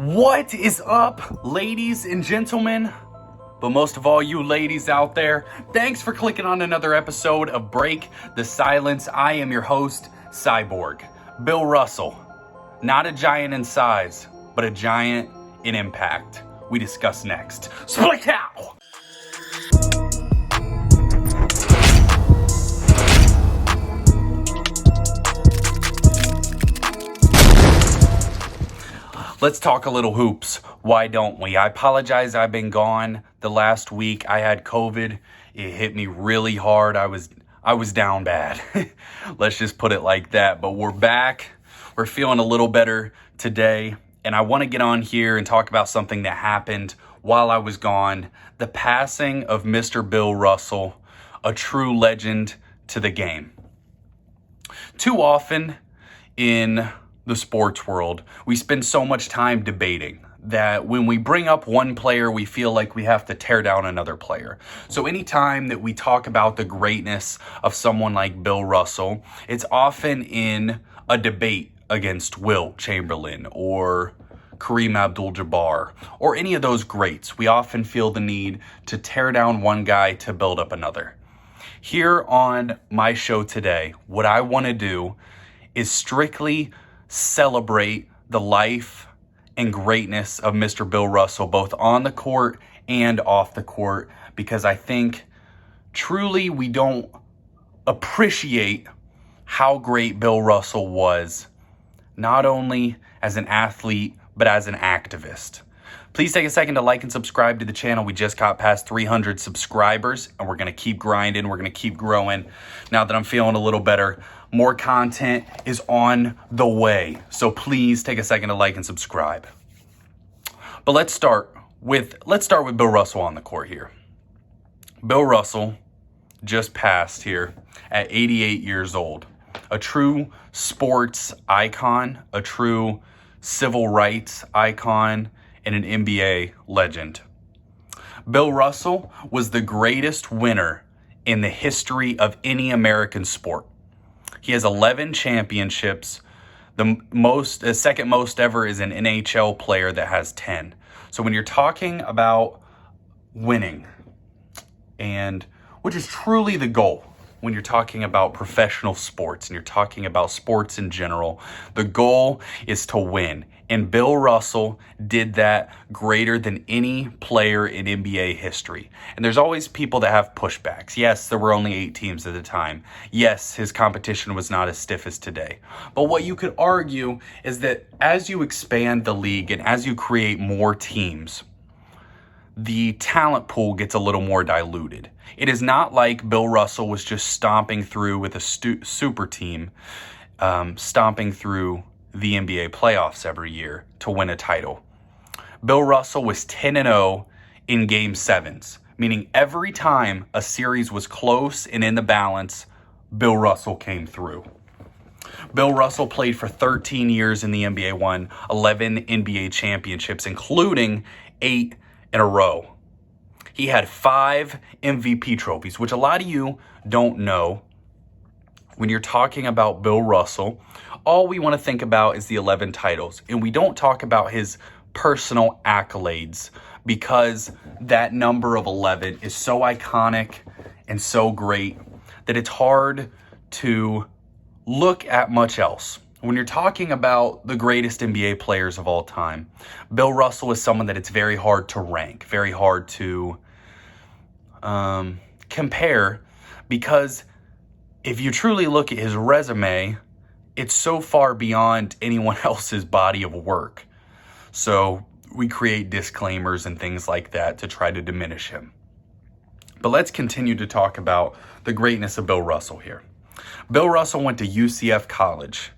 What is up, ladies and gentlemen? But most of all, you ladies out there, thanks for clicking on another episode of Break the Silence. I am your host, Cyborg, Bill Russell. Not a giant in size, but a giant in impact. We discuss next. Split cow! Let's talk a little hoops. Why don't we? I apologize, I've been gone the last week. I had COVID. It hit me really hard. I was down bad. Let's just put it like that. But we're back. We're feeling a little better today. And I want to get on here and talk about something that happened while I was gone. The passing of Mr. Bill Russell, a true legend to the game. Too often in the sports world, we spend so much time debating that when we bring up one player, we feel like we have to tear down another player. So anytime that we talk about the greatness of someone like Bill Russell, it's often in a debate against Wilt Chamberlain or Kareem Abdul-Jabbar or any of those greats. We often feel the need to tear down one guy to build up another. Here on my show today, what I want to do is strictly celebrate the life and greatness of Mr. Bill Russell, both on the court and off the court, because I think truly we don't appreciate how great Bill Russell was, not only as an athlete, but as an activist. Please take a second to like and subscribe to the channel. We just got past 300 subscribers, and we're going to keep grinding. We're going to keep growing. Now that I'm feeling a little better, more content is on the way. So please take a second to like and subscribe. But let's start with Bill Russell on the court here. Bill Russell just passed here at 88 years old. A true sports icon, a true civil rights icon, and an NBA legend. Bill Russell was the greatest winner in the history of any American sport. He has 11 championships. The second most ever is an NHL player that has 10. So when you're talking about winning, and which is truly the goal, when you're talking about professional sports and you're talking about sports in general, the goal is to win. And Bill Russell did that greater than any player in NBA history. And there's always people that have pushbacks. Yes, there were only 8 teams at the time. Yes, his competition was not as stiff as today. But what you could argue is that as you expand the league and as you create more teams, the talent pool gets a little more diluted. It is not like Bill Russell was just stomping through with a super team, stomping through the NBA playoffs every year to win a title. Bill Russell was 10-0 in Game 7s, meaning every time a series was close and in the balance, Bill Russell came through. Bill Russell played for 13 years in the NBA, won 11 NBA championships, including 8 in a row. He had 5 MVP trophies, which a lot of you don't know. When you're talking about Bill Russell, all we want to think about is the 11 titles. And we don't talk about his personal accolades because that number of 11 is so iconic and so great that it's hard to look at much else. When you're talking about the greatest NBA players of all time, Bill Russell is someone that it's very hard to rank, very hard to compare, because if you truly look at his resume, it's so far beyond anyone else's body of work. So we create disclaimers and things like that to try to diminish him. But let's continue to talk about the greatness of Bill Russell here. Bill Russell went to UCF College.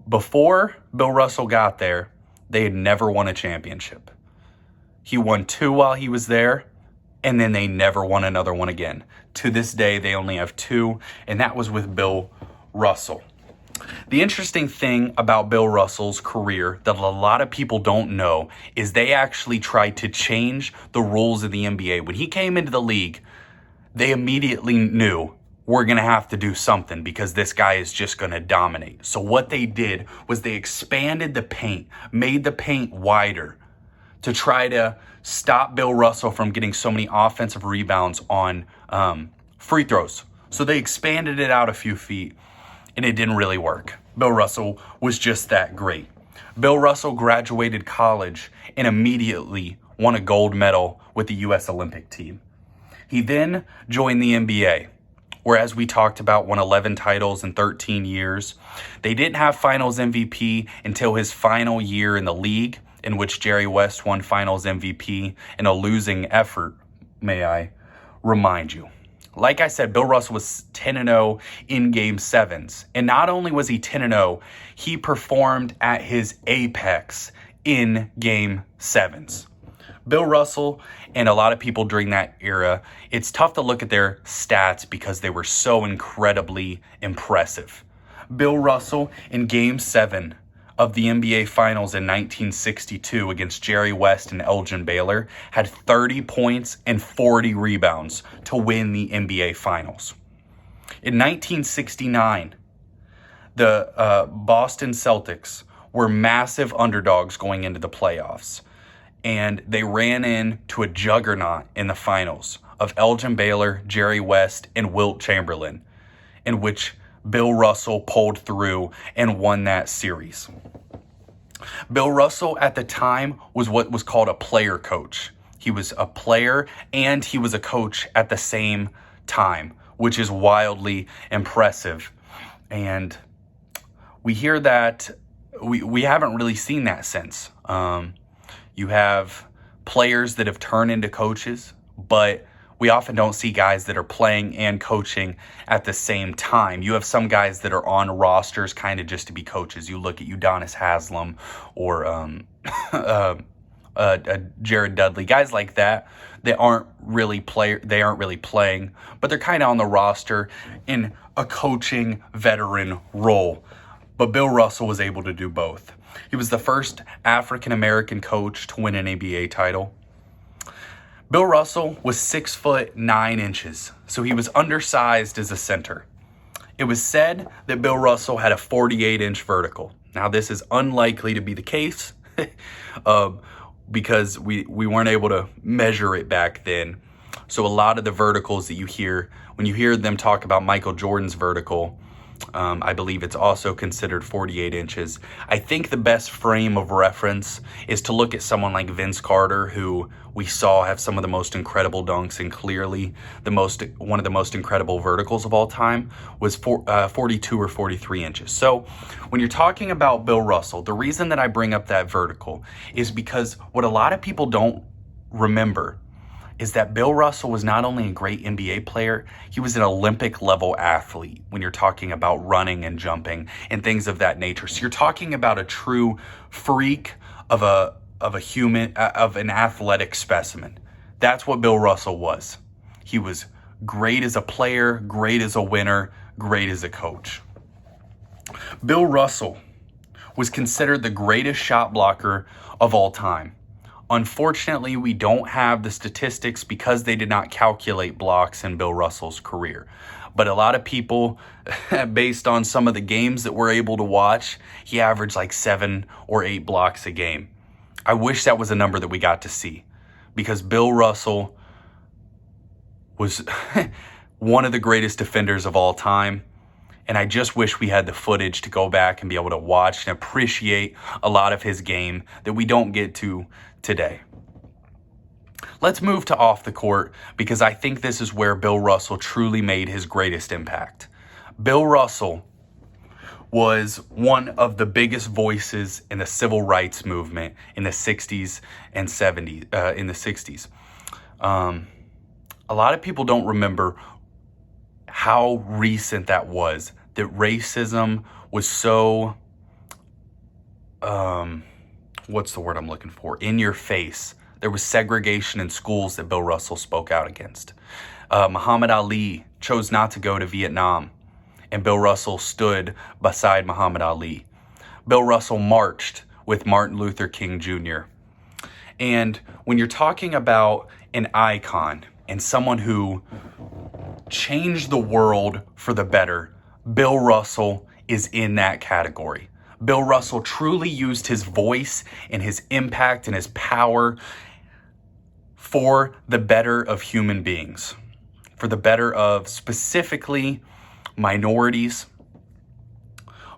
Before Bill Russell got there, they had never won a championship. He won 2 while he was there, and then they never won another one again. To this day, they only have 2, and that was with Bill Russell. The interesting thing about Bill Russell's career that a lot of people don't know is they actually tried to change the rules of the NBA. When he came into the league, they immediately knew we're going to have to do something because this guy is just going to dominate. So what they did was they expanded the paint, made the paint wider to try to stop Bill Russell from getting so many offensive rebounds on free throws. So they expanded it out a few feet, and it didn't really work. Bill Russell was just that great. Bill Russell graduated college and immediately won a gold medal with the U.S. Olympic team. He then joined the NBA, where, as we talked about, won 11 titles in 13 years. They didn't have Finals MVP until his final year in the league, in which Jerry West won Finals MVP in a losing effort, may I remind you. Like I said, Bill Russell was 10-0 in Game 7s. And not only was he 10-0, he performed at his apex in Game 7s. Bill Russell and a lot of people during that era, it's tough to look at their stats because they were so incredibly impressive. Bill Russell in Game 7 of the NBA Finals in 1962 against Jerry West and Elgin Baylor had 30 points and 40 rebounds to win the NBA Finals. In 1969, the Boston Celtics were massive underdogs going into the playoffs, and they ran into a juggernaut in the finals of Elgin Baylor, Jerry West, and Wilt Chamberlain, in which Bill Russell pulled through and won that series. Bill Russell at the time was what was called a player coach. He was a player and he was a coach at the same time, which is wildly impressive. And we hear that we haven't really seen that since. You have players that have turned into coaches, but we often don't see guys that are playing and coaching at the same time. You have some guys that are on rosters kind of just to be coaches. You look at Udonis Haslem or Jared Dudley, guys like that. They aren't really playing, but they're kind of on the roster in a coaching veteran role. But Bill Russell was able to do both. He was the first African-American coach to win an NBA title. Bill Russell was 6'9", so he was undersized as a center. It was said that Bill Russell had a 48-inch vertical. Now, this is unlikely to be the case because we weren't able to measure it back then. So a lot of the verticals that you hear, when you hear them talk about Michael Jordan's vertical, I believe it's also considered 48 inches. I think the best frame of reference is to look at someone like Vince Carter, who we saw have some of the most incredible dunks, and clearly one of the most incredible verticals of all time was 42 or 43 inches. So when you're talking about Bill Russell, the reason that I bring up that vertical is because what a lot of people don't remember is that Bill Russell was not only a great NBA player, he was an Olympic level athlete when you're talking about running and jumping and things of that nature. So you're talking about a true freak of a human, of an athletic specimen. That's what Bill Russell was. He was great as a player, great as a winner, great as a coach. Bill Russell was considered the greatest shot blocker of all time. Unfortunately, we don't have the statistics because they did not calculate blocks in Bill Russell's career. But a lot of people, based on some of the games that we're able to watch, he averaged like 7 or 8 blocks a game. I wish that was a number that we got to see, because Bill Russell was one of the greatest defenders of all time. And I just wish we had the footage to go back and be able to watch and appreciate a lot of his game that we don't get to today. Let's move to off the court, because I think this is where Bill Russell truly made his greatest impact. Bill Russell was one of the biggest voices in the civil rights movement in the 60s and 70s. A lot of people don't remember how recent that was, that racism was so, what's the word I'm looking for? In your face. There was segregation in schools that Bill Russell spoke out against. Muhammad Ali chose not to go to Vietnam, and Bill Russell stood beside Muhammad Ali. Bill Russell marched with Martin Luther King Jr. And when you're talking about an icon and someone who change the world for the better, Bill Russell is in that category. Bill Russell truly used his voice and his impact and his power for the better of human beings, for the better of specifically minorities,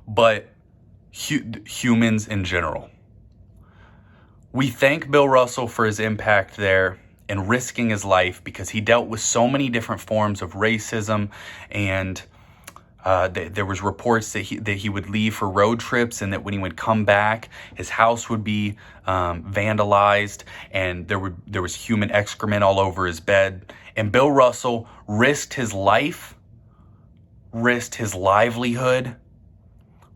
but humans in general. We thank Bill Russell for his impact there and risking his life, because he dealt with so many different forms of racism, and there was reports that he would leave for road trips, and that when he would come back, his house would be vandalized, and there was human excrement all over his bed. And Bill Russell risked his life, risked his livelihood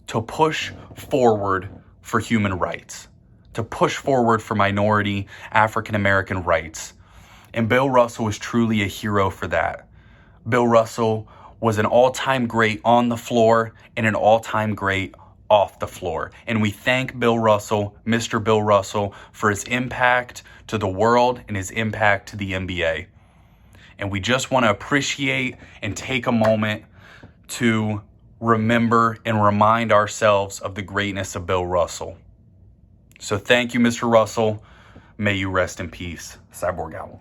to push forward for human rights, to push forward for minority African American rights. And Bill Russell was truly a hero for that. Bill Russell was an all-time great on the floor and an all-time great off the floor. And we thank Bill Russell, Mr. Bill Russell, for his impact to the world and his impact to the NBA. And we just want to appreciate and take a moment to remember and remind ourselves of the greatness of Bill Russell. So thank you, Mr. Russell. May you rest in peace. Cyborg out.